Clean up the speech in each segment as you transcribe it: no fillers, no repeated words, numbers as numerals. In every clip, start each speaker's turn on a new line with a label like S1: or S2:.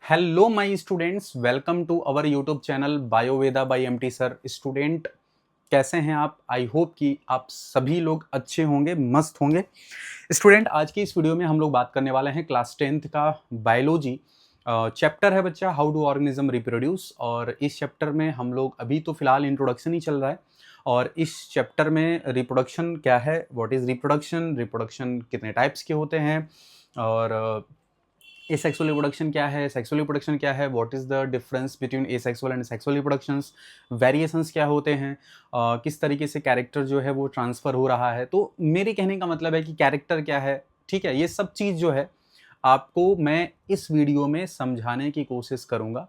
S1: Hello my students, welcome to our YouTube channel Bioveda by MT sir. Student कैसे हैं आप? I hope कि आप सभी लोग अच्छे होंगे, मस्त होंगे। स्टूडेंट आज की इस वीडियो में हम लोग बात करने वाले हैं क्लास 10th का बायोलॉजी चैप्टर है बच्चा, हाउ डू ऑर्गेनिज्म रिप्रोड्यूस। और इस चैप्टर में हम लोग अभी तो फिलहाल इंट्रोडक्शन ही चल रहा है और इस चैप्टर में रिप्रोडक्शन क्या है, व्हाट इज रिप्रोडक्शन, रिप्रोडक्शन कितने टाइप्स के होते हैं और एसेक्सुअल रिप्रोडक्शन क्या है, सेक्सुअल रिप्रोडक्शन क्या है, what is the difference between asexual and sexual reproductions, variations क्या होते हैं, किस तरीके से कैरेक्टर जो है वो ट्रांसफर हो रहा है। तो मेरे कहने का मतलब है कि कैरेक्टर क्या है, ठीक है, ये सब चीज़ जो है आपको मैं इस वीडियो में समझाने की कोशिश करूंगा।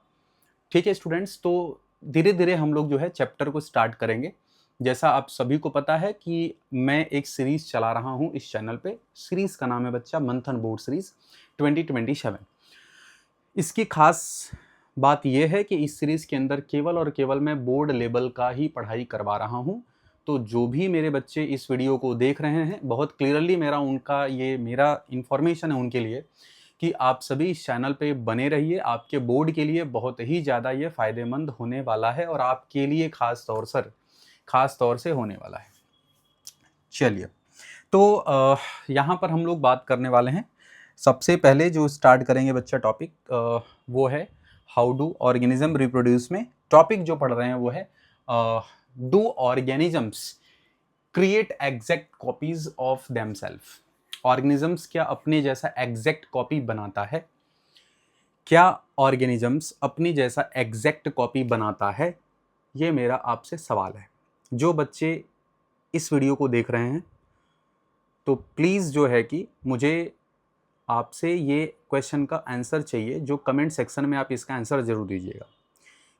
S1: ठीक है स्टूडेंट्स, तो धीरे धीरे हम लोग जो है चैप्टर को स्टार्ट करेंगे। जैसा आप सभी को पता है कि मैं एक सीरीज चला रहा हूं इस चैनल पे। सीरीज का नाम है बच्चा मंथन बोर्ड सीरीज 2027। इसकी खास बात यह है कि इस सीरीज के अंदर केवल और केवल मैं बोर्ड लेवल का ही पढ़ाई करवा रहा हूं। तो जो भी मेरे बच्चे इस वीडियो को देख रहे हैं, बहुत क्लियरली मेरा इंफॉर्मेशन है उनके लिए कि आप सभी इस चैनल पे बने रहिए। आपके बोर्ड के लिए बहुत ही ज़्यादा ये फायदेमंद होने वाला है और आपके लिए खास तौर से होने वाला है। चलिए, तो यहाँ पर हम लोग बात करने वाले हैं। सबसे पहले जो स्टार्ट करेंगे बच्चा टॉपिक वो है हाउ डू ऑर्गेनिज्म रिप्रोड्यूस। में टॉपिक जो पढ़ रहे हैं वो है do organisms create exact copies of themselves. Organisms क्या अपने जैसा एग्जैक्ट कॉपी बनाता है? क्या ऑर्गेनिजम्स अपनी जैसा एग्जैक्ट कॉपी बनाता है? ये मेरा आपसे सवाल है। जो बच्चे इस वीडियो को देख रहे हैं तो प्लीज़ जो है कि मुझे आपसे ये क्वेश्चन का आंसर चाहिए। जो कमेंट सेक्शन में आप इसका आंसर जरूर दीजिएगा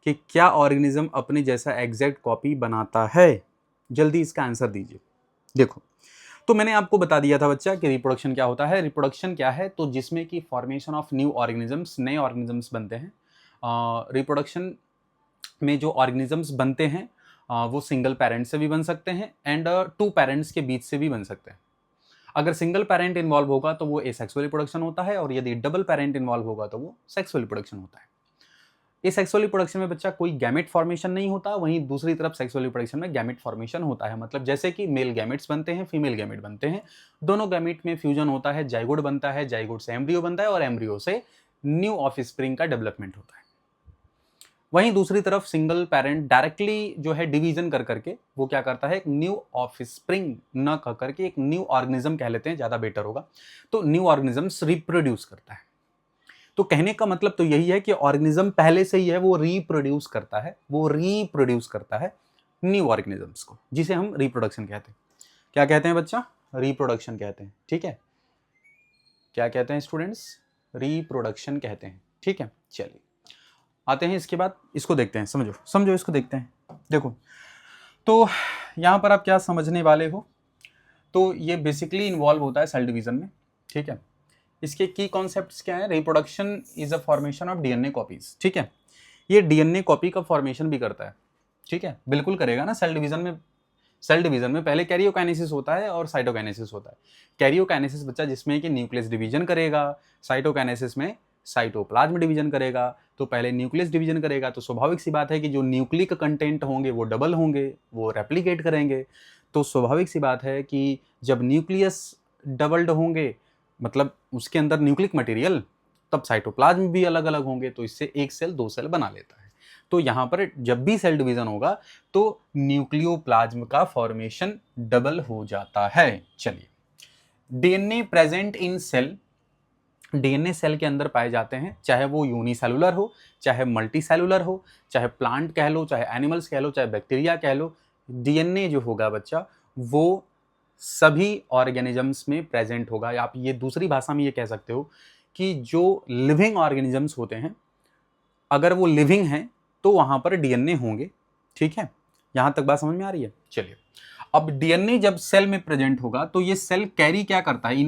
S1: कि क्या ऑर्गेनिज्म अपनी जैसा एग्जैक्ट कॉपी बनाता है। जल्दी इसका आंसर दीजिए। देखो, तो मैंने आपको बता दिया था बच्चा कि रिप्रोडक्शन क्या होता है। रिप्रोडक्शन क्या है? तो जिसमें कि फॉर्मेशन ऑफ न्यू ऑर्गेनिजम्स, नए ऑर्गेनिजम्स बनते हैं। रिप्रोडक्शन में जो ऑर्गेनिजम्स बनते हैं वो सिंगल पेरेंट से भी बन सकते हैं एंड टू पेरेंट्स के बीच से भी बन सकते हैं। अगर सिंगल पेरेंट इन्वॉल्व होगा तो वो एसेक्सुअल रिप्रोडक्शन होता है और यदि डबल पेरेंट इन्वॉल्व होगा तो वो सेक्सुअल रिप्रोडक्शन होता है। इस सेक्सुअल रिप्रोडक्शन में बच्चा कोई गैमेट फॉर्मेशन नहीं होता, वहीं दूसरी तरफ सेक्सुअल रिप्रोडक्शन में गैमेट फॉर्मेशन होता है। मतलब जैसे कि मेल गैमेट्स बनते हैं, फीमेल गैमेट बनते हैं, दोनों गैमेट में फ्यूजन होता है, जाइगोट बनता है, जाइगोट से एम्ब्रियो बनता है और एम्ब्रियो से न्यू ऑफस्प्रिंग का डेवलपमेंट होता है। वहीं दूसरी तरफ सिंगल पेरेंट डायरेक्टली जो है डिवीजन कर करके वो क्या करता है, एक न्यू ऑफस्प्रिंग न कह करके एक न्यू ऑर्गेनिज्म कह लेते हैं, ज्यादा बेटर होगा। तो न्यू ऑर्गेनिज्म्स रिप्रोड्यूस करता है। तो कहने का मतलब तो यही है कि ऑर्गेनिज्म पहले से ही है, वो रिप्रोड्यूस करता है न्यू ऑर्गेनिजम्स को, जिसे हम रिप्रोडक्शन कहते हैं। क्या कहते हैं बच्चा? रिप्रोडक्शन कहते हैं। ठीक है, क्या कहते हैं स्टूडेंट्स? रिप्रोडक्शन कहते हैं। ठीक है, चलिए आते हैं इसके बाद इसको देखते हैं। समझो इसको देखते हैं। देखो, तो यहां पर आप क्या समझने वाले हो, तो ये बेसिकली इन्वॉल्व होता है सेल डिवीजन में। ठीक है, इसके की कॉन्सेप्ट्स क्या है? Reproduction is a formation of DNA copies. ठीक है, ये डीएनए कॉपी का फॉर्मेशन भी करता है। ठीक है, बिल्कुल करेगा ना। सेल डिवीजन में पहले कैरियोकाइनेसिस होता है और साइटोकाइनेसिस होता है। कैरियोकाइनेसिस बच्चा जिसमें कि न्यूक्लियस डिवीजन करेगा, साइटोकाइनेसिस में साइटोप्लाज्म डिवीजन करेगा। तो पहले न्यूक्लियस डिवीजन करेगा तो स्वाभाविक सी बात है कि जो न्यूक्लिक कंटेंट होंगे वो डबल होंगे, वो रेप्लिकेट करेंगे। तो स्वाभाविक सी बात है कि जब न्यूक्लियस डबल्ड होंगे, मतलब उसके अंदर न्यूक्लिक मटेरियल, तब साइटोप्लाज्म भी अलग अलग होंगे। तो इससे एक सेल दो सेल बना लेता है। तो यहां पर जब भी सेल डिवीजन होगा तो न्यूक्लियोप्लाज्म का फॉर्मेशन डबल हो जाता है। चलिए, DNA present in cell, DNA cell के अंदर पाए जाते हैं, चाहे वो यूनिसेलुलर हो, चाहे मल्टीसेलुलर हो, चाहे प्लांट कह लो, चाहे एनिमल्स कह लो, चाहे बैक्टीरिया कह लो। डीएनए जो होगा बच्चा वो सभी ऑर्गेनिजम्स में प्रेजेंट होगा। आप ये दूसरी भाषा में ये कह सकते हो कि जो लिविंग ऑर्गेनिजम्स होते हैं, अगर वो लिविंग हैं तो वहां पर डीएनए होंगे। ठीक है, यहां तक बात समझ में आ रही है? चलिए, अब डीएनए जब सेल में प्रेजेंट होगा तो ये सेल कैरी क्या करता है?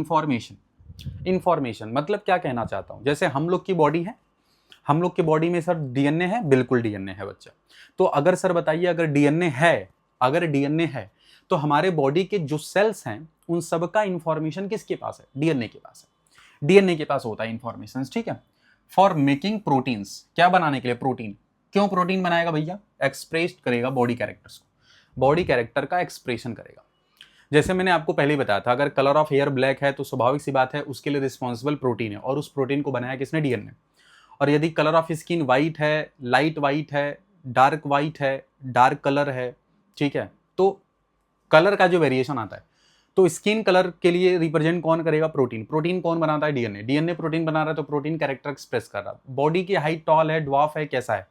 S1: इंफॉर्मेशन मतलब क्या कहना चाहता हूं, जैसे हम लोग की बॉडी है, हम लोग की बॉडी में सर डीएनए है, बिल्कुल डीएनए है बच्चा। तो अगर सर बताइए, अगर डीएनए है तो हमारे बॉडी के जो सेल्स हैं उन सबका इंफॉर्मेशन किसके पास है? डीएनए के पास है। डीएनए के पास होता है इंफॉर्मेशन। ठीक है, फॉर मेकिंग प्रोटीन्स, क्या बनाने के लिए, प्रोटीन। क्यों प्रोटीन बनाएगा भैया, एक्सप्रेस करेगा बॉडी कैरेक्टर्स को, बॉडी कैरेक्टर का एक्सप्रेशन करेगा। जैसे मैंने आपको पहले ही बताया था, अगर कलर ऑफ हेयर ब्लैक है तो स्वाभाविक सी बात है उसके लिए रिस्पॉन्सिबल प्रोटीन है, और उस प्रोटीन को बनाया किसने, डीएनए। और यदि कलर ऑफ स्किन वाइट है, लाइट वाइट है, डार्क वाइट है, डार्क कलर है, ठीक है, तो कलर का जो वेरिएशन आता है, तो स्किन कलर के लिए रिप्रेजेंट कौन करेगा, प्रोटीन। प्रोटीन कौन बनाता है, डीएनए। डीएनए प्रोटीन बना रहा है तो प्रोटीन कैरेक्टर एक्सप्रेस कर रहा है। बॉडी की हाइट टॉल है, ड्वार्फ है, कैसा है,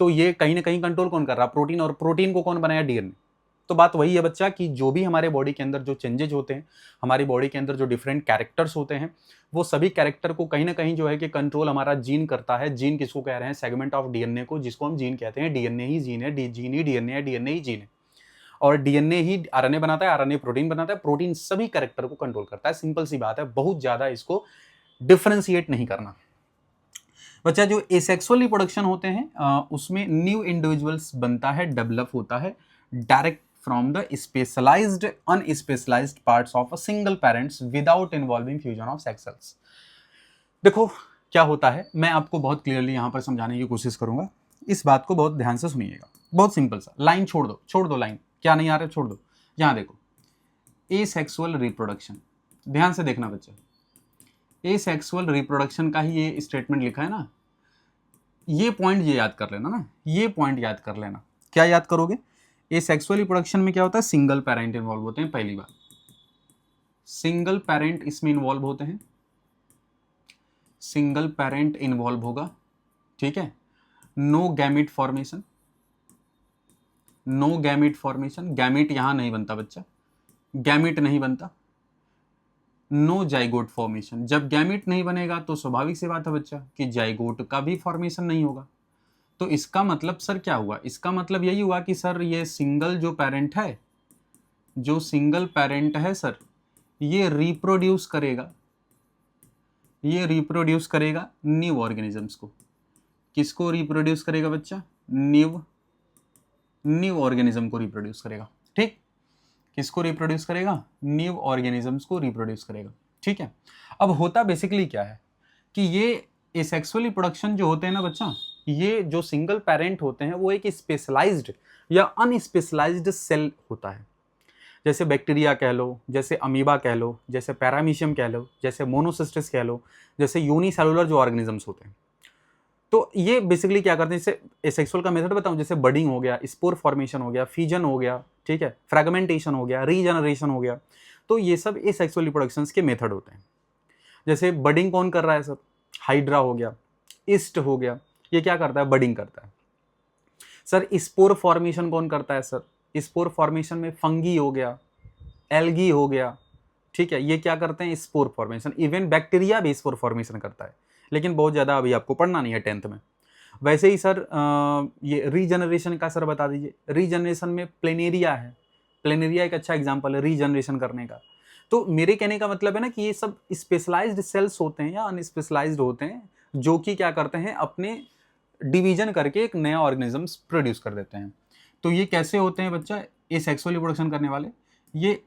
S1: तो ये कहीं ना कहीं कंट्रोल कौन कर रहा है, प्रोटीन। और प्रोटीन को कौन बनाया, डीएनए। तो बात वही है बच्चा कि जो भी हमारे बॉडी के अंदर जो चेंजेज होते हैं, हमारी बॉडी के अंदर जो डिफरेंट कैरेक्टर्स होते हैं, वो सभी कैरेक्टर को कहीं ना कहीं जो है कि कंट्रोल हमारा जीन करता है। जीन किसको कह रहे हैं, सेगमेंट ऑफ डीएनए को, जिसको हम जीन कहते हैं। डीएनए ही जीन है, जीन ही डीएनए है, डीएनए ही जीन है, और डीएनए ही आरएनए बनाता है, आरएनए प्रोटीन बनाता है, प्रोटीन सभी कैरेक्टर को कंट्रोल करता है। सिंपल सी बात है, बहुत ज्यादा इसको डिफरेंशिएट नहीं करना। बच्चा जो एसेक्सुअल रिप्रोडक्शन होते हैं उसमें न्यू इंडिविजुअल्स बनता है, डेवलप होता है direct from the specialized unspecialized parts of a single parents without involving fusion of sex cells. देखो क्या होता है, मैं आपको बहुत क्लियरली यहां पर समझाने की कोशिश करूंगा, इस बात को बहुत ध्यान से सुनिएगा। बहुत सिंपल सा, लाइन छोड़ दो लाइन, क्या नहीं आ रहा है छोड़ दो। यहां देखो, एसेक्सुअल रिप्रोडक्शन, ध्यान से देखना बच्चा, एसेक्सुअल रिप्रोडक्शन का ही ये स्टेटमेंट लिखा है ना, ये पॉइंट ये याद कर लेना ना, ये पॉइंट याद कर लेना। क्या याद करोगे, एसेक्सुअल रिप्रोडक्शन में क्या होता है, सिंगल पेरेंट इन्वॉल्व होते हैं। पहली बात, सिंगल पेरेंट इसमें इन्वॉल्व होते हैं, सिंगल पेरेंट इन्वॉल्व होगा, ठीक है। No gamete formation, no gamete formation, gamete यहां नहीं बनता बच्चा, गैमिट नहीं बनता। नो जाइगोट फॉर्मेशन, जब गैमिट नहीं बनेगा तो स्वाभाविक सी बात है बच्चा कि जाइगोट का भी फॉर्मेशन नहीं होगा। तो इसका मतलब सर क्या हुआ, इसका मतलब यही हुआ कि सर ये सिंगल जो पेरेंट है, जो सिंगल पेरेंट है सर, ये रिप्रोड्यूस करेगा, ये रिप्रोड्यूस करेगा न्यू ऑर्गेनिजम्स को। किसको रिप्रोड्यूस करेगा बच्चा, न्यू ऑर्गेनिज्म को रिप्रोड्यूस करेगा, ठीक। किसको रिप्रोड्यूस करेगा, न्यू ऑर्गेनिजम्स को रिप्रोड्यूस करेगा, ठीक है। अब होता बेसिकली क्या है कि ये एसेक्सुअल रिप्रोडक्शन जो होते हैं ना बच्चा, ये जो सिंगल पेरेंट होते हैं वो एक स्पेशलाइज्ड या अनस्पेशलाइज्ड सेल होता है। जैसे बैक्टीरिया कह लो, जैसे अमीबा कह लो, जैसे पैरामीशियम कह लो, जैसे मोनोसिस्टिस कह लो, जैसे यूनिसेलुलर जो ऑर्गेनिजम्स होते हैं। तो ये बेसिकली क्या करते हैं, जैसे एसेक्सुअल का मेथड बताऊं, जैसे बडिंग हो गया, स्पोर फॉर्मेशन हो गया, फ्यूजन हो गया, ठीक है, फ्रेगमेंटेशन हो गया, रीजनरेशन हो गया, तो ये सब एसेक्सुअल रिप्रोडक्शंस के मेथड होते हैं। जैसे बडिंग कौन कर रहा है सर, हाइड्रा हो गया, ईस्ट हो गया, ये क्या करता है, बडिंग करता है। सर स्पोर फॉर्मेशन कौन करता है सर, स्पोर फॉर्मेशन में फंगी हो गया, एल्गी हो गया, ठीक है, ये क्या करते हैं, स्पोर फॉर्मेशन। इवन बैक्टीरिया भी स्पोर फॉर्मेशन करता है, लेकिन बहुत ज़्यादा अभी आपको पढ़ना नहीं है 10th में। वैसे ही सर ये रीजनरेशन का सर बता दीजिए। रीजनरेशन में प्लेनेरिया है, प्लेनेरिया एक अच्छा एग्जांपल है रीजनरेशन करने का। तो मेरे कहने का मतलब है ना कि ये सब स्पेशलाइज्ड सेल्स होते हैं या अनस्पेशलाइज्ड होते हैं, जो कि क्या करते हैं, अपने डिवीजन करके एक नया ऑर्गेनिजम्स प्रोड्यूस कर देते हैं। तो ये कैसे होते हैं बच्चा, ये सेक्सुअल रिप्रोडक्शन करने वाले, ये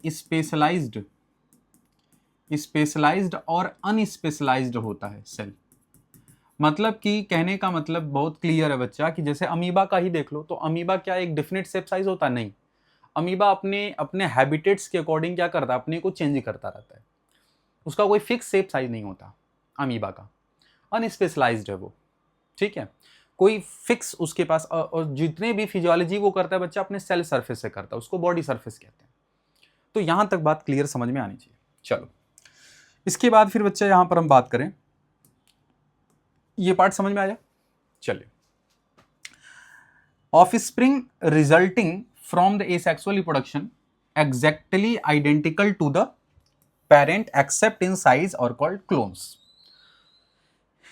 S1: स्पेशलाइज्ड और अनस्पेशलाइज्ड होता है सेल। मतलब कि कहने का मतलब बहुत क्लियर है बच्चा कि जैसे अमीबा का ही देख लो, तो अमीबा क्या एक डिफिनिट शेप साइज होता है, नहीं। अमीबा अपने अपने हैबिटेट्स के अकॉर्डिंग क्या करता है, अपने को चेंज करता रहता है, उसका कोई फिक्स शेप साइज नहीं होता अमीबा का, अनस्पेशलाइज्ड है वो, ठीक है, कोई फिक्स उसके पास। और जितने भी फिजियोलॉजी वो करता है बच्चा अपने सेल सरफेस से करता है, उसको बॉडी सरफेस कहते हैं। तो यहां तक बात क्लियर समझ में आनी चाहिए। चलो इसके बाद फिर बच्चा यहां पर हम बात करें, ये पार्ट समझ में आया, चलिए। Offspring resulting from the asexual reproduction exactly identical to the parent except in size are called clones.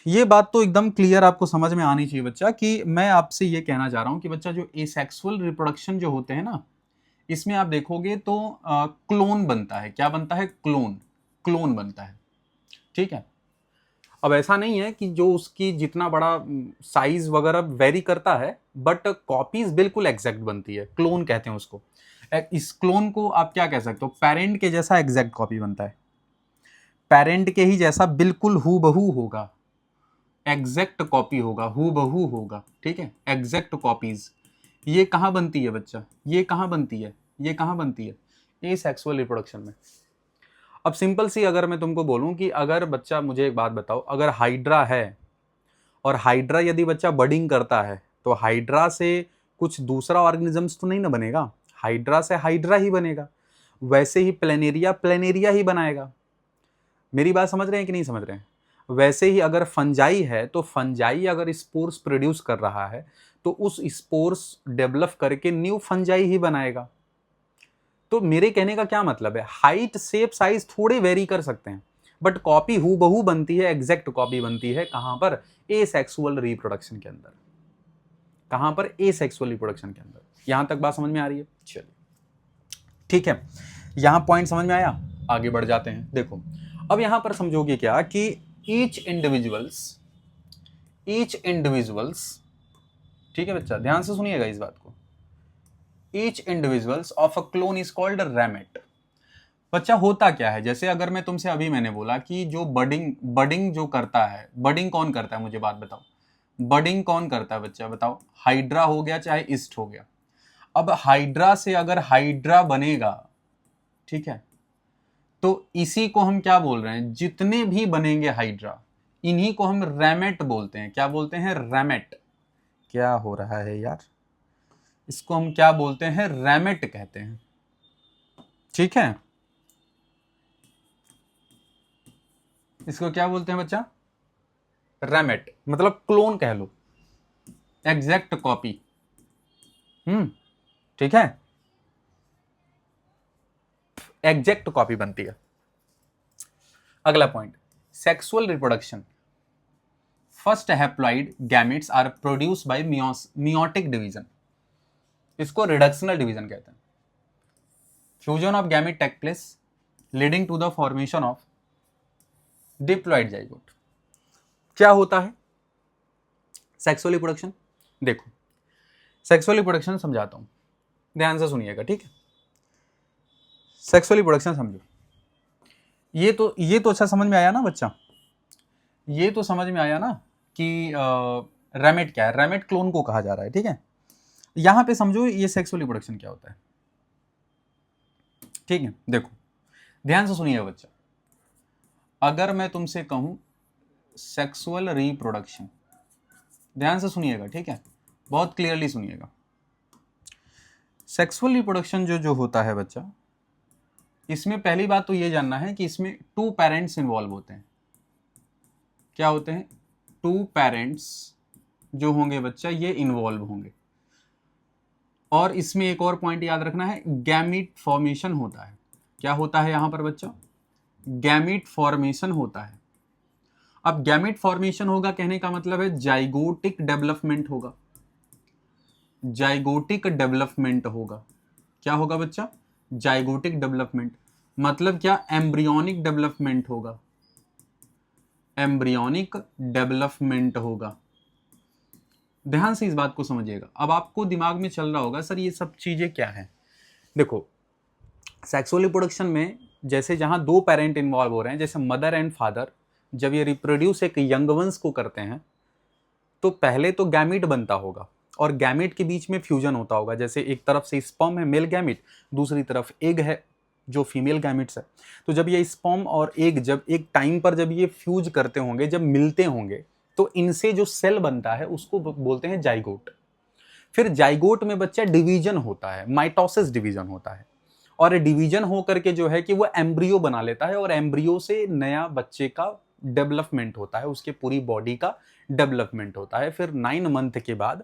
S1: ये बात तो एकदम क्लियर आपको समझ में आनी चाहिए बच्चा कि मैं आपसे ये कहना चाह रहा हूं कि बच्चा जो एसेक्सुअल रिप्रोडक्शन जो होते हैं ना, इसमें आप देखोगे तो क्लोन बनता है। क्या बनता है, क्लोन बनता है, ठीक है। अब ऐसा नहीं है कि जो उसकी जितना बड़ा साइज वगैरह वेरी करता है, बट कॉपीज बिल्कुल एग्जैक्ट बनती है, क्लोन कहते हैं उसको। इस क्लोन को आप क्या कह सकते हो, पेरेंट के जैसा एग्जैक्ट कॉपी बनता है, पेरेंट के ही जैसा बिल्कुल हूबहू होगा, एग्जैक्ट कॉपी होगा, हूबहू होगा, ठीक है, एग्जैक्ट कॉपीज। ये कहाँ बनती है बच्चा, ये कहाँ बनती है, ये कहाँ बनती है, ये सेक्सुअल रिप्रोडक्शन में। अब सिंपल सी अगर मैं तुमको बोलूं कि अगर बच्चा, मुझे एक बात बताओ, अगर हाइड्रा है और हाइड्रा यदि बच्चा बडिंग करता है तो हाइड्रा से कुछ दूसरा ऑर्गेनिजम्स तो नहीं ना बनेगा, हाइड्रा से हाइड्रा ही बनेगा। वैसे ही प्लेनेरिया प्लेनेरिया ही बनाएगा। मेरी बात समझ रहे हैं कि नहीं समझ रहे हैं? वैसे ही अगर फंजाई है तो फंजाई अगर स्पोर्स प्रोड्यूस कर रहा है तो उस स्पोर्स डेवलप करके न्यू फंजाई ही बनाएगा। तो मेरे कहने का क्या मतलब है, हाइट शेप साइज थोड़े वेरी कर सकते हैं बट कॉपी हूबहू बनती है, एग्जैक्ट कॉपी बनती है। कहां पर? एसेक्सुअल रिप्रोडक्शन के अंदर। कहां पर? एसेक्सुअल रिप्रोडक्शन के अंदर। यहां तक बात समझ में आ रही है? चलिए ठीक है, यहां पॉइंट समझ में आया, आगे बढ़ जाते हैं। देखो अब यहां पर समझोगे क्या कि ईच इंडिविजुअल्स, ठीक है बच्चा, ध्यान से सुनिएगा इस बात को, each individuals of a clone is called ramet. बच्चा होता क्या है, जैसे अगर मैं तुमसे अभी मैंने बोला कि जो बडिंग जो करता है, बडिंग कौन करता है, मुझे बात बताओ, बडिंग कौन करता है बच्चा बताओ? हाइड्रा हो गया चाहे ईस्ट हो गया। अब हाइड्रा से अगर हाइड्रा बनेगा, ठीक है, तो इसी को हम क्या बोल रहे हैं, जितने भी बनेंगे हाइड्रा, इन्हीं को हम रैमेट बोलते हैं। क्या बोलते हैं? रैमेट। क्या हो रहा है यार, इसको हम क्या बोलते हैं? रैमेट कहते हैं, ठीक है। इसको क्या बोलते हैं बच्चा? रैमेट, मतलब क्लोन कह लो, एग्जैक्ट कॉपी। ठीक है, एग्जैक्ट कॉपी बनती है। अगला point, sexual reproduction. First haploid gametes are produce by meiotic division. इसको रिडक्शनल डिवीजन कहते हैं। Fusion of gamete take place leading to the formation of diploid zygote. क्या होता है सेक्सुअल रिप्रोडक्शन? देखो सेक्सुअल रिप्रोडक्शन समझाता हूं, ध्यान से सुनिएगा, ठीक है। सेक्सुअल रिप्रोडक्शन समझो, ये तो अच्छा समझ में आया ना बच्चा, ये तो समझ में आया ना कि रैमेट क्या है, रैमेट क्लोन को कहा जा रहा है, ठीक है। यहां पे समझो ये सेक्सुअल रिप्रोडक्शन क्या होता है, ठीक है। देखो ध्यान से सुनिएगा बच्चा, अगर मैं तुमसे कहूं सेक्सुअल रिप्रोडक्शन, ध्यान से सुनिएगा, ठीक है, बहुत क्लियरली सुनिएगा। सेक्सुअल रिप्रोडक्शन जो जो होता है बच्चा, इसमें पहली बात तो ये जानना है कि इसमें 2 पेरेंट्स इन्वॉल्व होते हैं। क्या होते हैं? 2 पेरेंट्स जो होंगे बच्चा, ये इन्वॉल्व होंगे। और इसमें एक और पॉइंट याद रखना है, गैमीट फॉर्मेशन होता है। क्या होता है यहां पर बच्चा? गैमीट फॉर्मेशन होता है। अब गैमीट फॉर्मेशन होगा कहने का मतलब है जाइगोटिक डेवलपमेंट होगा, जाइगोटिक डेवलपमेंट होगा। क्या होगा बच्चा? Zygotic development. मतलब क्या? एम्ब्रियोनिक डेवलपमेंट होगा, एम्ब्रियोनिक डेवलपमेंट होगा। ध्यान से इस बात को समझिएगा। अब आपको दिमाग में चल रहा होगा सर ये सब चीजें क्या है। देखो सेक्सुअल रिप्रोडक्शन में जैसे जहां 2 पेरेंट इन्वॉल्व हो रहे हैं, जैसे मदर एंड फादर, जब ये रिप्रोड्यूस एक यंग वंस को करते हैं तो पहले तो गैमीट बनता होगा और गैमीट के बीच में फ्यूजन होता होगा। जैसे एक तरफ से स्पर्म है मेल गैमीट, दूसरी तरफ एग है जो फीमेल गैमीट्स है। तो जब ये स्पर्म और एग जब एक टाइम पर जब ये फ्यूज करते होंगे, जब मिलते होंगे, तो इनसे जो सेल बनता है उसको बोलते हैं जाइगोट। फिर जाइगोट में बच्चा डिवीजन होता है, माइटोसिस डिवीजन होता है, और डिवीजन हो करके जो है कि वो एम्ब्रियो बना लेता है और एम्ब्रियो से नया बच्चे का डेवलपमेंट होता है, उसके पूरी बॉडी का डेवलपमेंट होता है। फिर 9 मंथ के बाद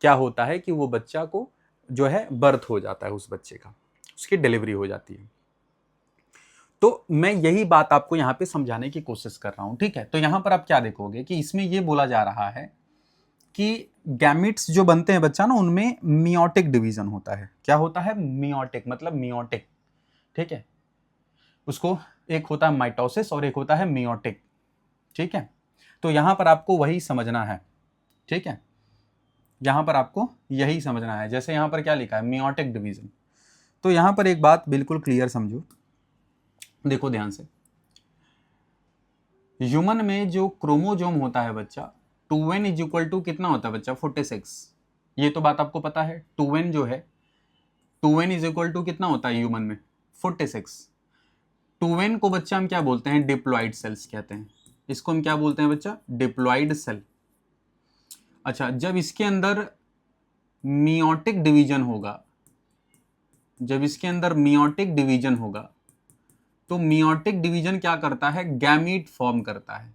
S1: क्या होता है कि वो बच्चा को जो है बर्थ हो जाता है, उस बच्चे का, उसकी डिलीवरी हो जाती है। तो मैं यही बात आपको यहां पे समझाने की कोशिश कर रहा हूं, ठीक है। तो यहां पर आप क्या देखोगे कि इसमें ये बोला जा रहा है कि गैमिट्स जो बनते हैं बच्चा ना, उनमें मियोटिक डिवीजन होता है। क्या होता है? मियोटिक, मतलब मियोटिक, ठीक है। उसको एक होता है माइटोसिस और एक होता है मियोटिक, ठीक है। तो यहां पर आपको वही समझना है, ठीक है, यहां पर आपको यही समझना है। जैसे यहां पर क्या लिखा है? Meiotic division. तो यहां पर एक बात बिल्कुल क्लियर समझो, देखो ध्यान से, ह्यूमन में जो क्रोमोजोम होता है बच्चा, 2n इज इक्वल टू कितना होता है बच्चा, 46। ये तो बात आपको पता है। 2n जो है, 2n इज इक्वल टू कितना होता है ह्यूमन में, 46। 2n को बच्चा हम क्या बोलते हैं, डिप्लॉइड सेल्स कहते हैं। इसको हम क्या बोलते हैं बच्चा, डिप्लॉइड सेल। अच्छा, जब इसके अंदर मियोटिक डिवीजन होगा, जब इसके अंदर मियोटिक डिवीजन होगा, तो मियोटिक डिवीजन क्या करता है, गैमीट फॉर्म करता है।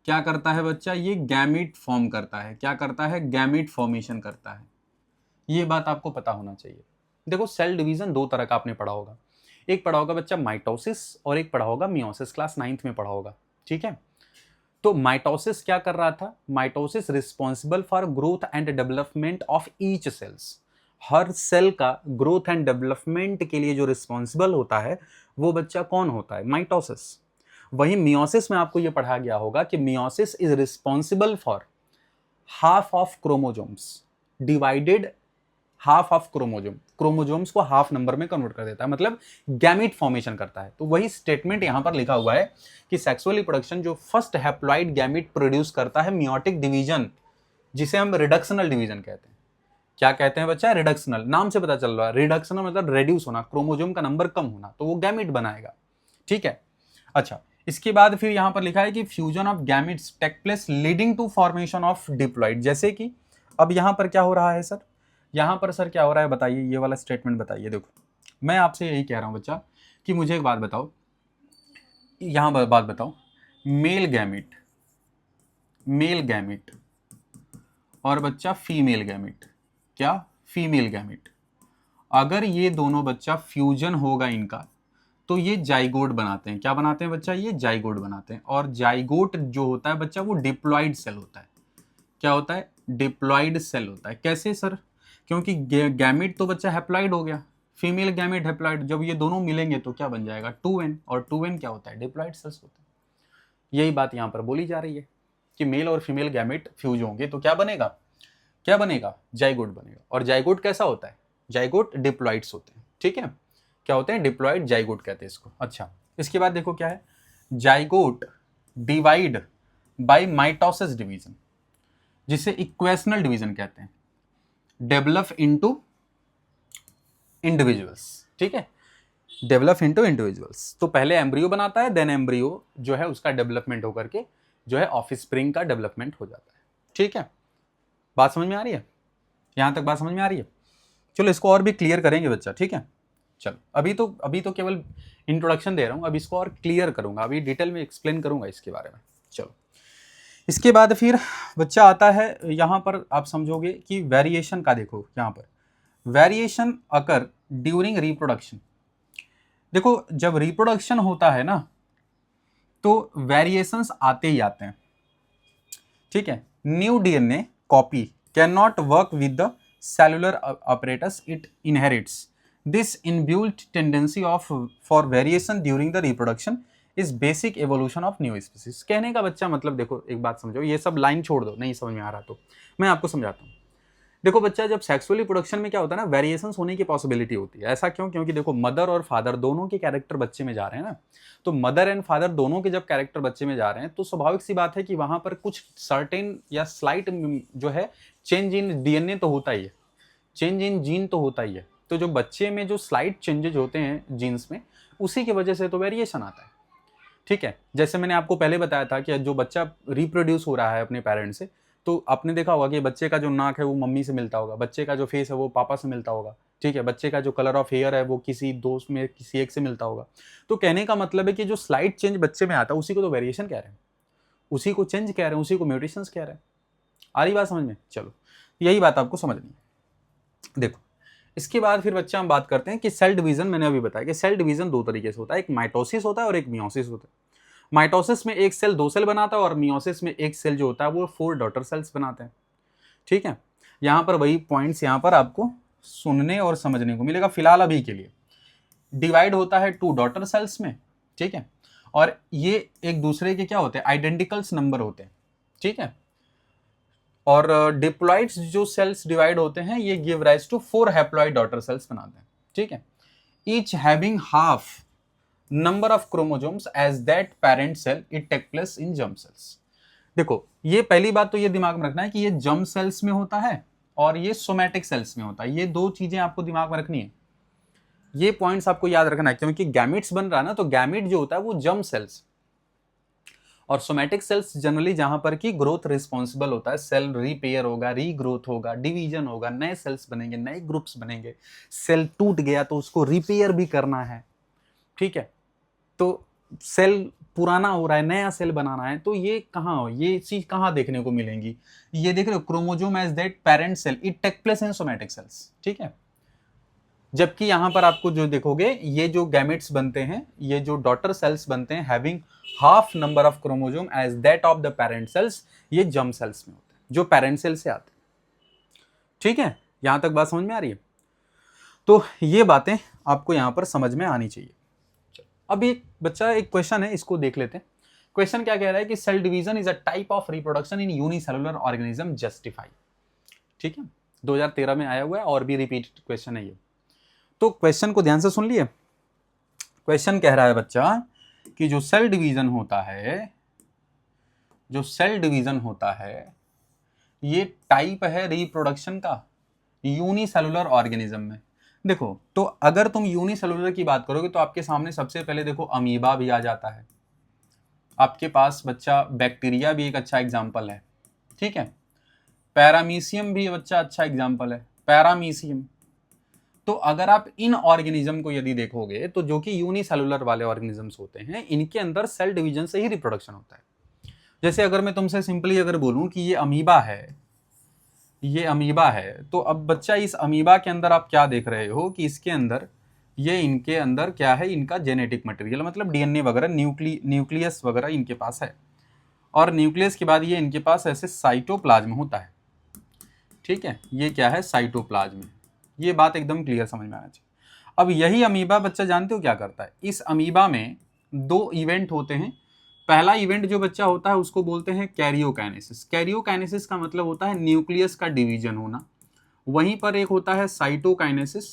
S1: क्या करता है बच्चा, ये गैमीट फॉर्म करता है। क्या करता है, गैमीट फॉर्मेशन करता है। ये बात आपको पता होना चाहिए। देखो, सेल डिवीजन दो तरह का आपने पढ़ा होगा। एक पढ़ा होगा बच्चा माइटोसिस, और एक पढ़ा होगा मियोसिस, क्लास 9th में पढ़ा होगा। ठीक है, तो माइटोसिस क्या कर रहा था, mitosis responsible for growth and development of each cells. हर सेल का ग्रोथ एंड डेवलपमेंट के लिए जो रिस्पॉन्सिबल होता है वो बच्चा कौन होता है, माइटोसिस। वहीं मियोसिस में आपको ये पढ़ा गया होगा कि meiosis is responsible for half of chromosomes divided, half of chromosomes को हाफ नंबर में कन्वर्ट कर देता है, मतलब गैमीट फॉर्मेशन करता है। तो वही स्टेटमेंट यहां पर लिखा हुआ है कि सेक्सुअल रिप्रोडक्शन जो फर्स्ट हैप्लॉइड गैमीट प्रोड्यूस करता है, मियोटिक डिवीजन, जिसे हम रिडक्शनल डिवीजन कहते हैं। क्या कहते हैं बच्चा, रिडक्शनल। नाम से पता चल रहा है, रिडक्शनल मतलब रेड्यूस होना, क्रोमोजोम का नंबर कम होना, तो वो गैमीट बनाएगा। ठीक है। अच्छा, इसके बाद फिर यहां पर लिखा है कि fusion of gametes take place leading to formation of diploid. जैसे कि अब यहां पर क्या हो रहा है सर, यहां पर सर क्या हो रहा है बताइए, ये वाला स्टेटमेंट बताइए। देखो, मैं आपसे यही कह रहा हूं बच्चा कि मुझे एक बात बताओ, यहां बात बताओ, मेल गैमिट, मेल गैमिट और बच्चा फीमेल गैमिट, क्या, फीमेल गैमिट, अगर ये दोनों बच्चा फ्यूजन होगा इनका, तो ये जाइगोट बनाते हैं। क्या बनाते हैं बच्चा, ये जाइगोट बनाते हैं। और जाइगोट जो होता है बच्चा, वो डिप्लॉइड सेल होता है। क्या होता है, डिप्लॉइड सेल होता है। कैसे सर, क्योंकि गैमिट तो बच्चा हैप्लॉइड हो गया, फीमेल गैमिट हैप्लॉइड, जब ये दोनों मिलेंगे तो क्या बन जाएगा, 2n, और 2n क्या होता है, डिप्लॉइड सेल्स होता है। यही बात यहाँ पर बोली जा रही है कि मेल और फीमेल गैमिट फ्यूज होंगे तो क्या बनेगा, क्या बनेगा, जाइगोट बनेगा। और जाइगोट कैसा होता है, जाइगोट डिप्लॉइड्स होते हैं। ठीक है, क्या होते हैं, डिप्लॉइड जाइगोट कहते हैं इसको। अच्छा, इसके बाद देखो क्या है, zygote divide by mitosis division, जिसे इक्वेशनल डिवीजन कहते हैं, डेवलप इनटू इंडिविजुअल्स। ठीक है, डेवलप इनटू इंडिविजुअल्स। तो पहले एम्ब्रियो बनाता है, देन एम्ब्रियो जो है उसका डेवलपमेंट होकर के जो है ऑफस्प्रिंग का डेवलपमेंट हो जाता है। ठीक है, बात समझ में आ रही है, यहां तक बात समझ में आ रही है। चलो इसको और भी क्लियर करेंगे बच्चा। ठीक है, चलो अभी तो केवल इंट्रोडक्शन दे रहा हूं, अब इसको और क्लियर करूंगा, अभी डिटेल में एक्सप्लेन करूंगा इसके बारे में। चलो, इसके बाद फिर बच्चा आता है, यहां पर आप समझोगे कि वेरिएशन का, देखो यहां पर वेरिएशन अकर ड्यूरिंग रिप्रोडक्शन। देखो, जब रिप्रोडक्शन होता है ना, तो वेरिएशंस आते ही आते हैं। ठीक है, new DNA copy can not work with the cellular apparatus it inherits. This inbuilt tendency of for variation during the reproduction is basic evolution of new species. कहने का बच्चा मतलब, देखो एक बात समझो, ये सब लाइन छोड़ दो, नहीं समझ में आ रहा तो मैं आपको समझाता हूँ। देखो बच्चा, जब सेक्सुअली प्रोडक्शन में क्या होता है ना, वेरिएशंस होने की पॉसिबिलिटी होती है। ऐसा क्यों, क्योंकि देखो मदर और फादर दोनों के कैरेक्टर बच्चे में जा रहे हैं ना, तो मदर एंड फादर दोनों के जब कैरेक्टर बच्चे में जा रहे हैं, तो स्वाभाविक सी बात है कि वहां पर कुछ सर्टेन या स्लाइट जो है चेंज इन डीएनए तो होता ही है, चेंज इन जीन तो होता ही है। तो जो बच्चे में जो स्लाइट चेंजेज होते हैं जीन्स में, उसी की वजह से तो वेरिएशन आता है। ठीक है, जैसे मैंने आपको पहले बताया था कि जो बच्चा रिप्रोड्यूस हो रहा है अपने पेरेंट्स से, तो आपने देखा होगा कि बच्चे का जो नाक है वो मम्मी से मिलता होगा, बच्चे का जो फेस है वो पापा से मिलता होगा। ठीक है, बच्चे का जो कलर ऑफ हेयर है वो किसी दोस्त में किसी एक से मिलता होगा। तो कहने का मतलब है कि जो स्लाइट चेंज बच्चे में आता है, उसी को तो वेरिएशन कह रहे हैं, उसी को चेंज कह रहे हैं, उसी को म्यूटेशंस कह रहे हैं। आ रही बात समझ में, चलो यही बात आपको समझनी है। देखो, इसके बाद फिर बच्चा हम बात करते हैं कि सेल डिवीजन, मैंने अभी बताया कि सेल डिवीजन दो तरीके से होता है, एक माइटोसिस होता है और एक मियोसिस होता है। माइटोसिस में एक सेल 2 सेल बनाता है, और मियोसिस में एक सेल जो होता है वो 4 डॉटर सेल्स बनाते हैं। ठीक है, यहां पर वही पॉइंट्स यहां पर आपको सुनने और समझने को मिलेगा फिलहाल अभी के लिए। डिवाइड होता है 2 डॉटर सेल्स में। ठीक है, और ये एक दूसरे के क्या होते हैं, आइडेंटिकल्स नंबर होते हैं। ठीक है, और डिप्लॉइड्स जो सेल्स डिवाइड होते हैं, ये give rise to 4 haploid daughter cells बनाते हैं। ठीक है, each having half number of chromosomes as that parent cell it take place in germ cells. देखो ये पहली बात तो ये दिमाग में रखना है कि ये जर्म सेल्स में होता है और ये सोमैटिक सेल्स में होता है। ये दो चीजें आपको दिमाग में रखनी है, ये पॉइंट्स आपको याद रखना है, क्योंकि गैमेट्स बन रहा है ना, तो गैमेट जो होता है वो जर्म सेल्स और सोमैटिक सेल्स जनरली जहां पर की ग्रोथ रिस्पॉन्सिबल होता है। सेल रिपेयर होगा, रीग्रोथ होगा, डिवीजन होगा, नए सेल्स बनेंगे, नए ग्रुप्स बनेंगे। सेल टूट गया तो उसको रिपेयर भी करना है, ठीक है। तो सेल पुराना हो रहा है, नया सेल बनाना है, तो ये कहाँ, ये चीज कहाँ देखने को मिलेंगी, ये देख रहे हो, chromosome as that parent cell it take place in somatic cells, ठीक है। जबकि यहां पर आपको जो देखोगे, ये जो गैमेट्स बनते हैं, ये जो डॉटर सेल्स बनते हैं having half number of chromosome as that of the parent cells, ये जर्म सेल्स में होते हैं जो पेरेंट सेल से आते हैं, ठीक है। यहां तक बात समझ में आ रही है? तो ये बातें आपको यहां पर समझ में आनी चाहिए। अब एक बच्चा, एक क्वेश्चन है, इसको देख लेते हैं। क्वेश्चन क्या कह रहा है कि cell division is a type of reproduction in unicellular organism, justify, ठीक है। 2013 में आया हुआ है और भी रिपीटेड क्वेश्चन है ये। तो क्वेश्चन को ध्यान से सुन लिए। क्वेश्चन कह रहा है बच्चा कि जो सेल डिवीजन होता है, जो सेल डिवीजन होता है, ये टाइप है रिप्रोडक्शन का यूनिसेलुलर ऑर्गेनिज्म में। देखो तो अगर तुम यूनिसेलुलर की बात करोगे तो आपके सामने सबसे पहले देखो अमीबा भी आ जाता है, आपके पास बच्चा बैक्टीरिया भी एक अच्छा एग्जाम्पल है, ठीक है। पैरामीशियम भी बच्चा अच्छा एग्जाम्पल है, पैरामीशियम। तो अगर आप इन ऑर्गेनिज्म को यदि देखोगे तो जो कि यूनिसेलुलर वाले ऑर्गेनिजम्स होते हैं, इनके अंदर सेल डिवीजन से ही रिप्रोडक्शन होता है। जैसे अगर मैं तुमसे सिंपली अगर बोलूं कि ये अमीबा है, ये अमीबा है, तो अब बच्चा इस अमीबा के अंदर आप क्या देख रहे हो कि इसके अंदर, ये इनके अंदर क्या है, इनका जेनेटिक मटेरियल, मतलब डीएनए वगैरह, न्यूक्लियस वगैरह इनके पास है। और न्यूक्लियस के बाद ये इनके पास ऐसे साइटोप्लाज्म होता है, ठीक है। ये क्या है, साइटोप्लाज्म। ये बात एकदम क्लियर समझ में आना चाहिए। अब यही अमीबा बच्चा जानते हो क्या करता है, इस अमीबा में दो इवेंट होते हैं। पहला इवेंट जो बच्चा होता है उसको बोलते हैं कैरियोकाइनेसिस। कैरियोकाइनेसिस का मतलब होता है न्यूक्लियस का डिवीजन होना। वहीं पर एक होता है साइटोकाइनेसिस,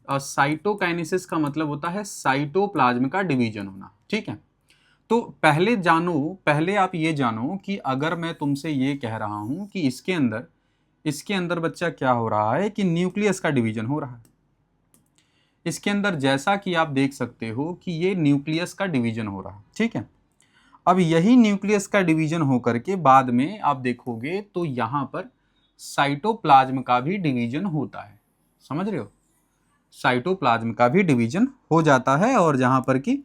S1: और साइटोकाइनेसिस का मतलब होता है साइटोप्लाज्म का डिवीजन होना, ठीक है। तो पहले जानो, पहले आप ये जानो कि अगर मैं तुमसे ये कह रहा हूं कि इसके अंदर बच्चा क्या हो रहा है कि न्यूक्लियस का डिवीजन हो रहा है। इसके अंदर जैसा कि आप देख सकते हो कि ये न्यूक्लियस का डिवीजन हो रहा है, ठीक है। अब यही न्यूक्लियस का डिवीजन होकर के बाद में आप देखोगे तो यहां पर साइटोप्लाज्म का भी डिवीजन होता है, समझ रहे हो, साइटोप्लाज्म का भी डिवीजन हो जाता है, और जहां पर कि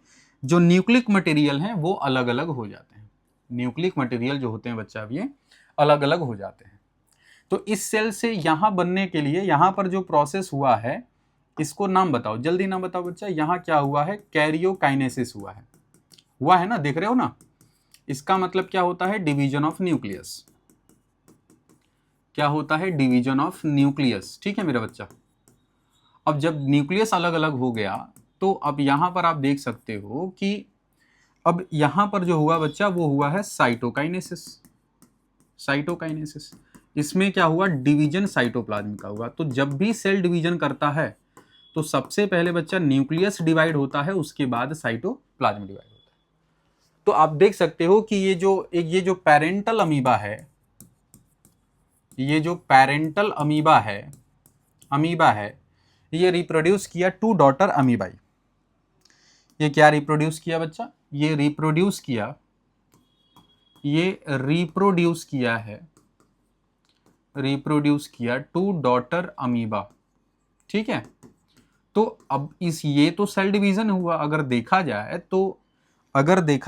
S1: जो न्यूक्लिक मटेरियल हैं वो अलग अलग हो जाते हैं। न्यूक्लिक मटेरियल जो होते हैं बच्चा, अब ये अलग अलग हो जाते हैं। तो इस सेल से यहां बनने के लिए यहां पर जो प्रोसेस हुआ है, इसको नाम बताओ, जल्दी नाम बताओ बच्चा। यहां क्या हुआ है, कैरियोकाइनेसिस हुआ है ना, देख रहे हो ना। इसका मतलब क्या होता है, डिवीजन ऑफ न्यूक्लियस। क्या होता है, डिवीजन ऑफ न्यूक्लियस, ठीक है मेरा बच्चा। अब जब न्यूक्लियस अलग अलग हो गया तो अब यहां पर आप देख सकते हो कि अब यहां पर जो हुआ बच्चा वो हुआ है साइटोकाइनेसिस। साइटोकाइनेसिस, इसमें क्या हुआ, डिवीजन साइटोप्लाज्म का हुआ। तो जब भी सेल डिवीजन करता है तो सबसे पहले बच्चा न्यूक्लियस डिवाइड होता है, उसके बाद साइटोप्लाज्म डिवाइड होता है। तो आप देख सकते हो कि ये जो पेरेंटल अमीबा है, ये जो पेरेंटल अमीबा है, ये रिप्रोड्यूस किया टू डॉटर अमीबाई। ये क्या रिप्रोड्यूस किया बच्चा, ये रिप्रोड्यूस किया टू डॉटर अमीबा, ठीक है। तो अब ये तो सेल डिवीजन हुआ, अगर देखा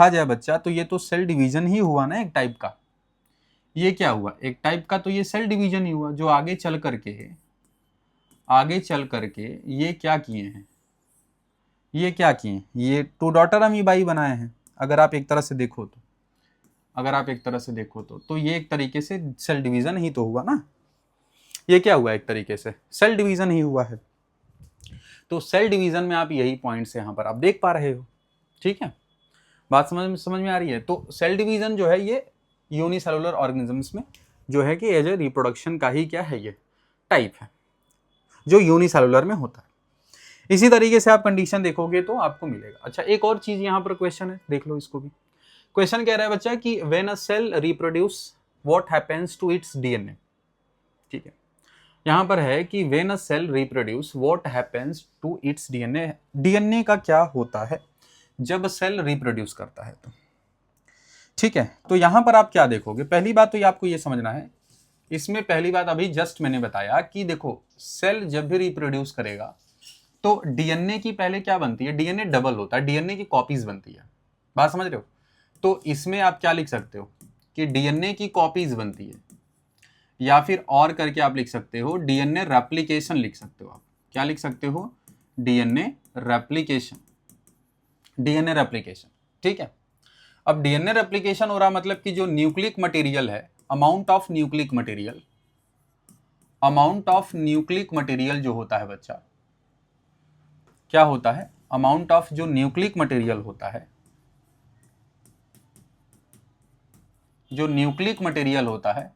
S1: जाए बच्चा, तो ये तो सेल डिवीजन ही हुआ ना एक टाइप का। ये क्या हुआ, एक टाइप का तो ये सेल डिवीजन ही हुआ, जो आगे चल करके ये क्या किए हैं, ये टू डॉटर अमीबाई बनाए हैं। अगर आप एक तरह से देखो तो ये एक तरीके से सेल डिवीजन ही तो हुआ ना। ये क्या हुआ, एक तरीके से सेल डिवीजन ही हुआ है। तो सेल डिवीजन में आप यही पॉइंट्स यहाँ पर आप देख पा रहे हो, ठीक है। बात समझ में आ रही है। तो सेल डिवीजन जो है ये यूनिसेलुलर ऑर्गेनिजम्स में जो है कि एज ए रिप्रोडक्शन का ही क्या है, ये टाइप है जो यूनिसेलुलर में होता है। इसी तरीके से आप कंडीशन देखोगे तो आपको मिलेगा। अच्छा, एक और चीज यहाँ पर क्वेश्चन है, देख लो इसको भी। क्वेश्चन कह रहा है बच्चा कि when a cell reproduce what happens to its DNA. ठीक है, यहां पर है कि when a cell reproduce what happens to its DNA. DNA का क्या होता है जब सेल रिप्रोड्यूस करता है तो। ठीक है, तो यहां पर आप क्या देखोगे, पहली बात तो ये आपको ये समझना है, इसमें पहली बात अभी जस्ट मैंने बताया कि देखो सेल जब भी रिप्रोड्यूस करेगा तो डीएनए की पहले क्या बनती है, डीएनए डबल होता है, डीएनए की कॉपीज बनती है। बात समझ रहे हो? तो इसमें आप क्या लिख सकते हो कि डीएनए की कॉपीज बनती है, या फिर और करके आप लिख सकते हो डीएनए रेप्लिकेशन लिख सकते हो। आप क्या लिख सकते हो, डीएनए रेप्लिकेशन, डीएनए रेप्लिकेशन। ठीक है, अब डीएनए रेप्लिकेशन हो रहा मतलब कि जो न्यूक्लिक मटेरियल है, amount of nucleic material, amount of nucleic material जो होता है बच्चा, क्या होता है, अमाउंट ऑफ जो न्यूक्लिक मटेरियल होता है, जो न्यूक्लिक मटेरियल होता है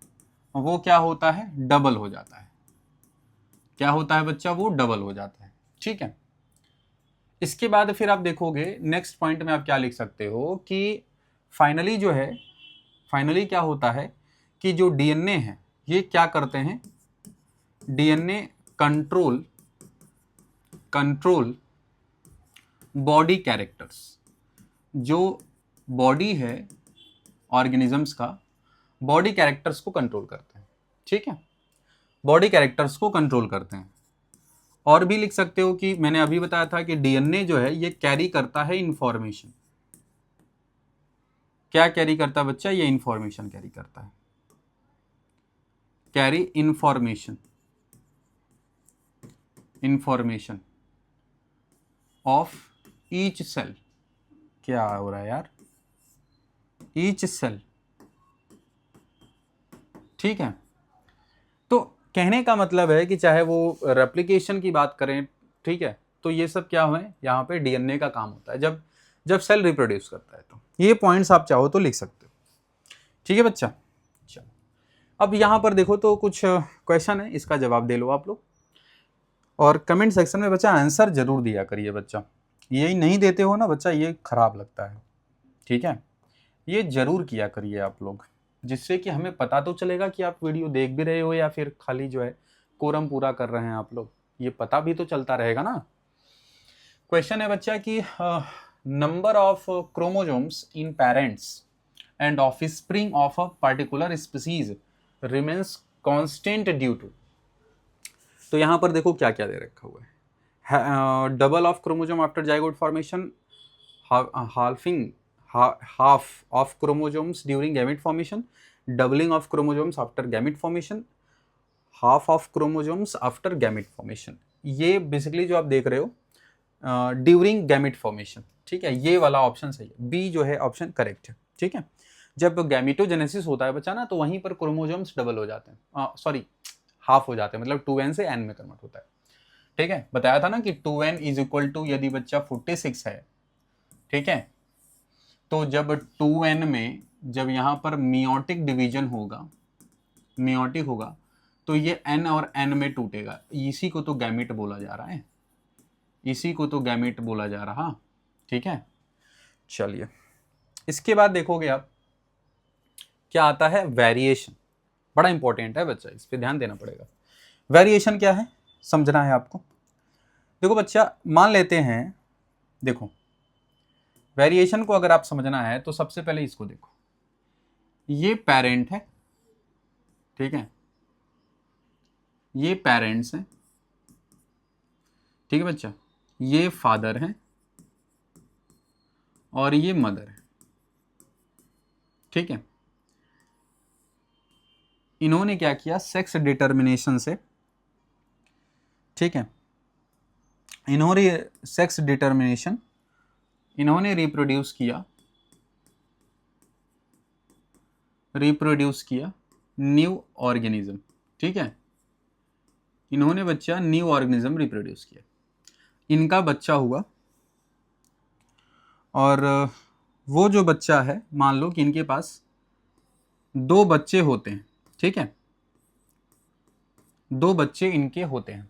S1: वो क्या होता है, डबल हो जाता है। क्या होता है बच्चा, वो डबल हो जाता है। ठीक है, इसके बाद फिर आप देखोगे नेक्स्ट पॉइंट में आप क्या लिख सकते हो कि फाइनली जो है, फाइनली क्या होता है कि जो डीएनए है ये क्या करते हैं, DNA control, control body characters, जो बॉडी है ऑर्गेनिजम्स का, बॉडी कैरेक्टर्स को कंट्रोल करते हैं। ठीक है, बॉडी कैरेक्टर्स को कंट्रोल करते हैं। और भी लिख सकते हो कि मैंने अभी बताया था कि डीएनए जो है ये कैरी करता है इंफॉर्मेशन। क्या कैरी करता है बच्चा, ये इंफॉर्मेशन कैरी करता है, carry information, information of each cell. क्या हो रहा है यार, ईच सेल। ठीक है, तो कहने का मतलब है कि चाहे वो रेप्लिकेशन की बात करें, ठीक है, तो ये सब क्या हुए, यहाँ पे डीएनए का काम होता है जब जब सेल रिप्रोड्यूस करता है। तो ये पॉइंट्स आप चाहो तो लिख सकते हो। ठीक है बच्चा, चलो अब यहाँ पर देखो तो कुछ क्वेश्चन है, इसका जवाब दे लो आप लोग, और कमेंट सेक्शन में बच्चा आंसर जरूर दिया करिए बच्चा। यही नहीं देते हो ना बच्चा, ये खराब लगता है। ठीक है, ये जरूर किया करिए आप लोग, जिससे कि हमें पता तो चलेगा कि आप वीडियो देख भी रहे हो या फिर खाली जो है कोरम पूरा कर रहे हैं आप लोग, ये पता भी तो चलता रहेगा ना। क्वेश्चन है बच्चा कि number of chromosomes in parents and offspring of a particular species remains constant due to. तो यहां पर देखो क्या क्या दे रखा हुआ है, double of chromosome after zygote formation, halving half of chromosomes during gamete formation, doubling of chromosomes after gamete formation, half of chromosomes after gamete formation। ये बेसिकली जो आप देख रहे हो ड्यूरिंग गैमेट फॉर्मेशन। ठीक है, ये वाला ऑप्शन सही है, बी जो है ऑप्शन करेक्ट है। ठीक है, जब गैमेटोजेनेसिस होता है बच्चा ना, तो वहीं पर क्रोमोसोम्स डबल हो जाते हैं, सॉरी हाफ हो जाते हैं, मतलब 2n से n में कन्वर्ट होता है। ठीक है, बताया था ना कि 2n इज इक्वल टू, यदि बच्चा 46 है, ठीक है, तो जब 2n में जब यहाँ पर मियोटिक डिवीजन होगा, मियोटिक होगा, तो ये n और n में टूटेगा, इसी को तो गैमेट बोला जा रहा है, इसी को तो गैमेट बोला जा रहा। ठीक है, चलिए इसके बाद देखोगे आप क्या आता है, वेरिएशन। बड़ा इंपॉर्टेंट है बच्चा, इस पे ध्यान देना पड़ेगा। वेरिएशन क्या है समझना है आपको। देखो बच्चा, मान लेते हैं, देखो वेरिएशन को अगर आप समझना है तो सबसे पहले इसको देखो, ये पेरेंट है, ठीक है, ये पेरेंट्स हैं, ठीक है बच्चा, ये फादर हैं और ये मदर है। ठीक है, इन्होंने क्या किया, सेक्स डिटर्मिनेशन से, ठीक है, इन्होंने सेक्स डिटर्मिनेशन, इन्होंने रिप्रोड्यूस किया, रिप्रोड्यूस किया न्यू ऑर्गेनिज्म। ठीक है, इन्होंने बच्चा न्यू ऑर्गेनिज्म रिप्रोड्यूस किया, इनका बच्चा हुआ, और वो जो बच्चा है, मान लो कि इनके पास 2 बच्चे होते हैं। ठीक है, 2 बच्चे इनके होते हैं,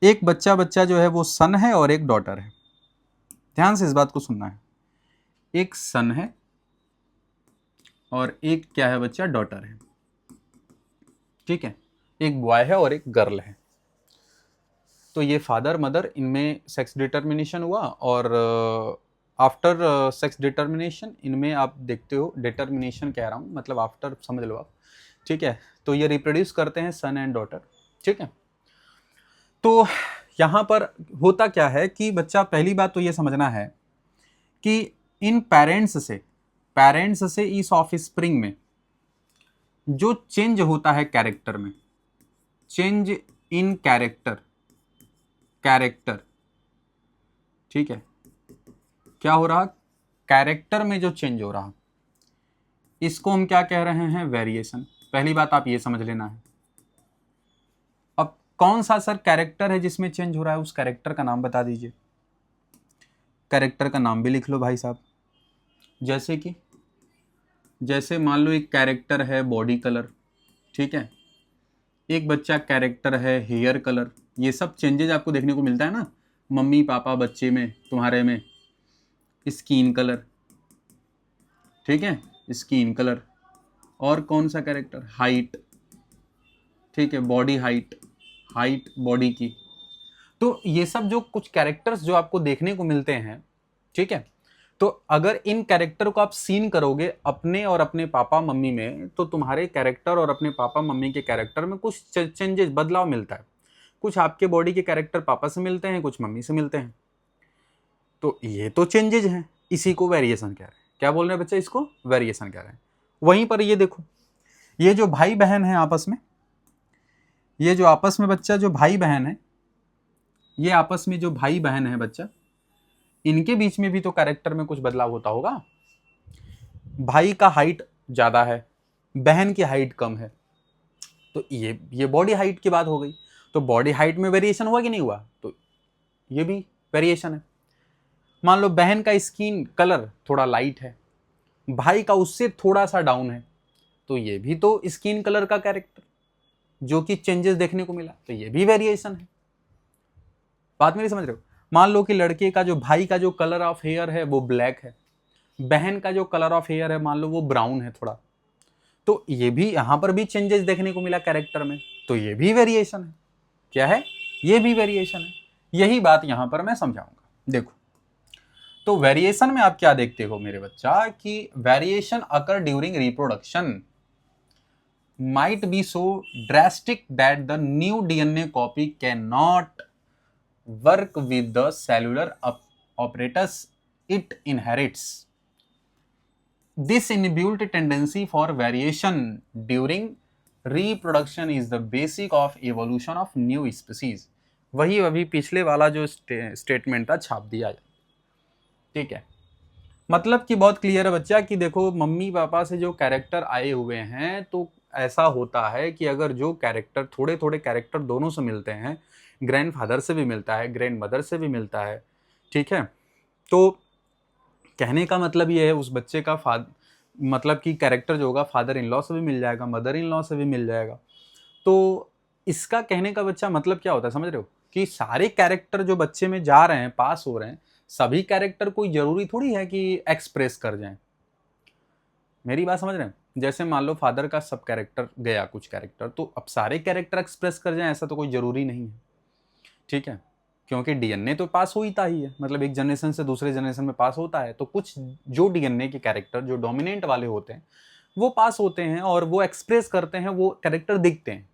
S1: एक बच्चा जो है वो सन है और एक डॉटर है। ध्यान से इस बात को सुनना है। एक सन है और एक क्या है बच्चा, डॉटर है। ठीक है, एक बॉय है और एक गर्ल है। तो ये फादर मदर, इनमें सेक्स डिटर्मिनेशन हुआ और आफ्टर सेक्स डिटर्मिनेशन इनमें आप देखते हो, डिटर्मिनेशन कह रहा हूँ मतलब आफ्टर समझ लो आप। ठीक है, तो ये रिप्रोड्यूस करते हैं सन एंड डॉटर। ठीक है, तो यहाँ पर होता क्या है कि बच्चा, पहली बात तो ये समझना है कि इन पेरेंट्स से इस ऑफ स्प्रिंग में जो चेंज होता है कैरेक्टर में, चेंज इन कैरेक्टर, ठीक है, क्या हो रहा, कैरेक्टर में जो चेंज हो रहा, इसको हम क्या कह रहे हैं, वेरिएशन। पहली बात आप ये समझ लेना है। अब कौन सा सर कैरेक्टर है जिसमें चेंज हो रहा है, उस कैरेक्टर का नाम बता दीजिए। कैरेक्टर का नाम भी लिख लो भाई साहब। जैसे मान लो एक कैरेक्टर है बॉडी कलर, ठीक है, एक बच्चा कैरेक्टर है हेयर कलर। ये सब चेंजेज आपको देखने को मिलता है ना, मम्मी पापा बच्चे में, तुम्हारे में स्किन कलर, ठीक है, स्किन कलर। और कौन सा कैरेक्टर, हाइट, ठीक है, बॉडी हाइट बॉडी की। तो ये सब जो कुछ कैरेक्टर्स जो आपको देखने को मिलते हैं, ठीक है, तो अगर इन कैरेक्टर को आप सीन करोगे अपने और अपने पापा मम्मी में, तो तुम्हारे कैरेक्टर और अपने पापा मम्मी के कैरेक्टर में कुछ चेंजेस, बदलाव मिलता है। कुछ आपके बॉडी के कैरेक्टर पापा से मिलते हैं, कुछ मम्मी से मिलते हैं। तो ये तो चेंजेज हैं, इसी को वेरिएशन कह रहे हैं। क्या बोल रहे हैं बच्चे, इसको वेरिएशन कह रहे हैं। वहीं पर ये देखो, ये जो भाई बहन है आपस में, ये जो आपस में बच्चा जो भाई बहन है, ये आपस में जो भाई बहन है बच्चा, इनके बीच में भी तो कैरेक्टर में कुछ बदलाव होता होगा। भाई का हाइट ज्यादा है, बहन की हाइट कम है, तो ये बॉडी हाइट की बात हो गई। तो बॉडी हाइट में वेरिएशन हुआ कि नहीं हुआ, तो ये भी वेरिएशन है। मान लो बहन का स्किन कलर थोड़ा लाइट है, भाई का उससे थोड़ा सा डाउन है, तो ये भी तो स्किन कलर का कैरेक्टर जो कि चेंजेस देखने को मिला, तो ये भी वेरिएशन है। बात मेरी समझ रहे हो। मान लो कि लड़के का जो, भाई का जो कलर ऑफ हेयर है वो ब्लैक है, बहन का जो कलर ऑफ हेयर है मान लो वो ब्राउन है थोड़ा, तो ये भी, यहां पर भी चेंजेस देखने को मिला कैरेक्टर में, तो ये भी वेरिएशन है। क्या है, ये भी वेरिएशन है। यही बात यहां पर मैं समझाऊंगा। देखो, तो वेरिएशन में आप क्या देखते हो मेरे बच्चा, कि variation occur during reproduction might be so drastic that the new DNA copy cannot work with the cellular apparatus it inherits. This inbuilt tendency for variation during reproduction is the basic of evolution of new species. वही अभी पिछले वाला जो statement था छाप दिया। ठीक है, मतलब कि बहुत क्लियर है बच्चा कि देखो, मम्मी पापा से जो कैरेक्टर आए हुए हैं, तो ऐसा होता है कि अगर जो कैरेक्टर, थोड़े थोड़े कैरेक्टर दोनों से मिलते हैं, ग्रैंड फादर से भी मिलता है, ग्रैंड मदर से भी मिलता है, ठीक है, तो कहने का मतलब ये है उस बच्चे का मतलब कि कैरेक्टर जो होगा फादर इन लॉ से भी मिल जाएगा, मदर इन लॉ से भी मिल जाएगा। तो इसका कहने का बच्चा मतलब क्या होता है, समझ रहे हो, कि सारे कैरेक्टर जो बच्चे में जा रहे हैं, पास हो रहे हैं, सभी कैरेक्टर कोई जरूरी थोड़ी है कि एक्सप्रेस कर जाएं। मेरी बात समझ रहे हैं। जैसे मान लो फादर का सब कैरेक्टर गया, कुछ कैरेक्टर, तो अब सारे कैरेक्टर एक्सप्रेस कर जाएं ऐसा तो कोई जरूरी नहीं है। ठीक है, क्योंकि डीएनए तो पास होता ही है, मतलब एक जनरेशन से दूसरे जनरेशन में पास होता है, तो कुछ जो डीएनए के कैरेक्टर जो डोमिनेंट वाले होते हैं वो पास होते हैं और वो एक्सप्रेस करते हैं, वो कैरेक्टर दिखते हैं।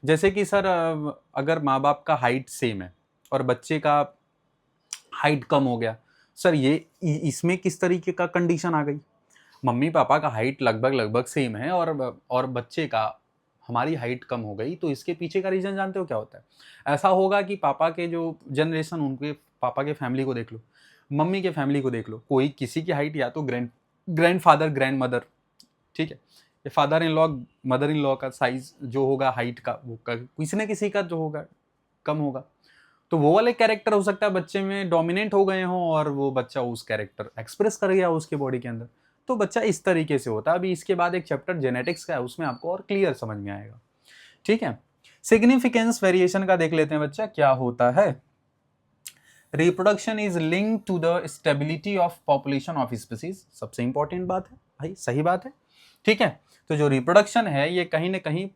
S1: जैसे कि सर, अगर माँ बाप का हाइट सेम है और बच्चे का हाइट कम हो गया, सर ये इसमें किस तरीके का कंडीशन आ गई। मम्मी पापा का हाइट लगभग लगभग सेम है और बच्चे का, हमारी हाइट कम हो गई, तो इसके पीछे का रीजन जानते हो क्या होता है। ऐसा होगा कि पापा के जो जनरेशन, उनके पापा के फैमिली को देख लो, मम्मी के फैमिली को देख लो, कोई किसी की हाइट या तो ग्रैंड फादर ग्रैंड मदर, ठीक है, ये father in law mother in law का साइज जो होगा हाइट का, वो किसी न किसी का जो होगा कम होगा, तो वो वाले कैरेक्टर हो सकता है बच्चे में डोमिनेंट हो गए हों और वो बच्चा उस कैरेक्टर एक्सप्रेस कर गया उसके बॉडी के अंदर। तो बच्चा इस तरीके से होता है। अभी इसके बाद एक चैप्टर जेनेटिक्स का है, उसमें आपको और क्लियर समझ में आएगा। ठीक है, सिग्निफिकेंस वेरिएशन का देख लेते हैं बच्चा क्या होता है। Reproduction is link to the stability of population of species, सबसे इंपॉर्टेंट बात है भाई, सही बात है, ठीक है। तो जो रिप्रोडक्शन है ये कहीं ना कहीं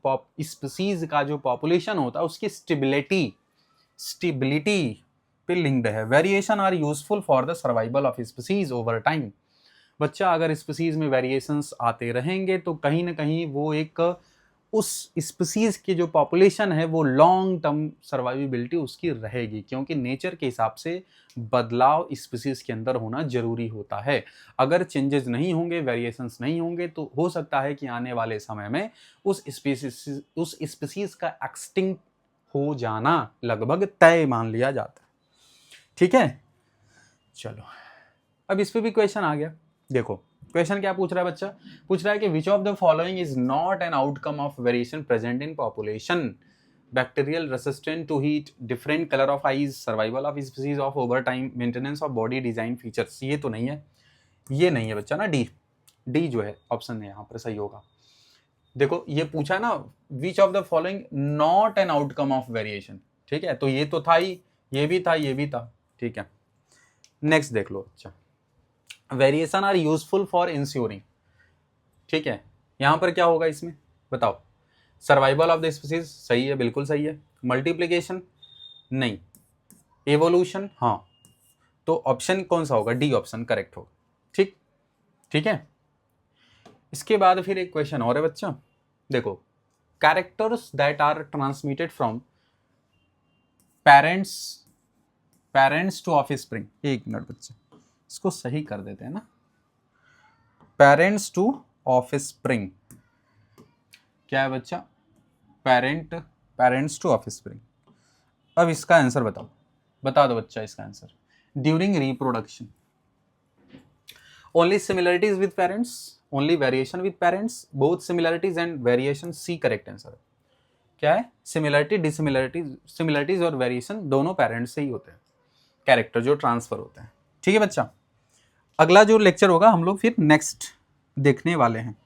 S1: स्पीसीज का जो पॉपुलेशन होता है उसकी स्टेबिलिटी पे लिंक्ड है। Variation are useful for the survival of species over time. बच्चा अगर स्पीसीज में वेरिएशंस आते रहेंगे तो कहीं ना कहीं वो एक उस स्पीसीज की जो पॉपुलेशन है वो लॉन्ग टर्म सर्वाइवेबिलिटी उसकी रहेगी, क्योंकि नेचर के हिसाब से बदलाव स्पीसीज के अंदर होना जरूरी होता है। अगर चेंजेस नहीं होंगे, वेरिएशंस नहीं होंगे, तो हो सकता है कि आने वाले समय में उस स्पीसीज का एक्सटिंक्ट हो जाना लगभग तय मान लिया जाता है, ठीक है। चलो अब इस पे भी क्वेश्चन आ गया। देखो क्वेश्चन क्या पूछ रहा है बच्चा, पूछ रहा है कि which of the following is not an outcome of variation present in population, bacterial resistant to heat, different colour of eyes, survival of species of over time, maintenance of body design features. ये तो नहीं है, ये नहीं है बच्चा ना, D जो है ऑप्शन है यहाँ पर सही होगा। देखो ये पूछा ना विच of the following not an outcome of variation, ठीक है, तो ये तो था ही, ये भी था, ये भी था, ठीक है। नेक्स्ट देख लो अच्छा, variation are useful for ensuring, ठीक है। यहां पर क्या होगा इसमें बताओ, सर्वाइवल ऑफ द स्पीसीज सही है, बिल्कुल सही है। मल्टीप्लीकेशन नहीं, एवोल्यूशन हाँ, तो ऑप्शन कौन सा होगा, डी ऑप्शन करेक्ट होगा, ठीक, ठीक है। इसके बाद फिर एक क्वेश्चन और है बच्चा, देखो characters that are transmitted from parents to offspring, एक मिनट बच्चा इसको सही कर देते हैं ना, पेरेंट्स टू ऑफस्प्रिंग क्या है बच्चा, पेरेंट्स टू ऑफस्प्रिंग। अब इसका आंसर बताओ, बता दो बच्चा इसका answer. During reproduction only similarities with parents, only variation with parents, both similarities and variation, C correct answer. क्या है, सिमिलरिटी डिसिमिलरिटीज, सिमिलरिटीज और वेरिएशन दोनों पेरेंट्स से ही होते हैं, कैरेक्टर जो ट्रांसफर होते हैं, ठीक है बच्चा। अगला जो लेक्चर होगा हम लोग फिर नेक्स्ट देखने वाले हैं।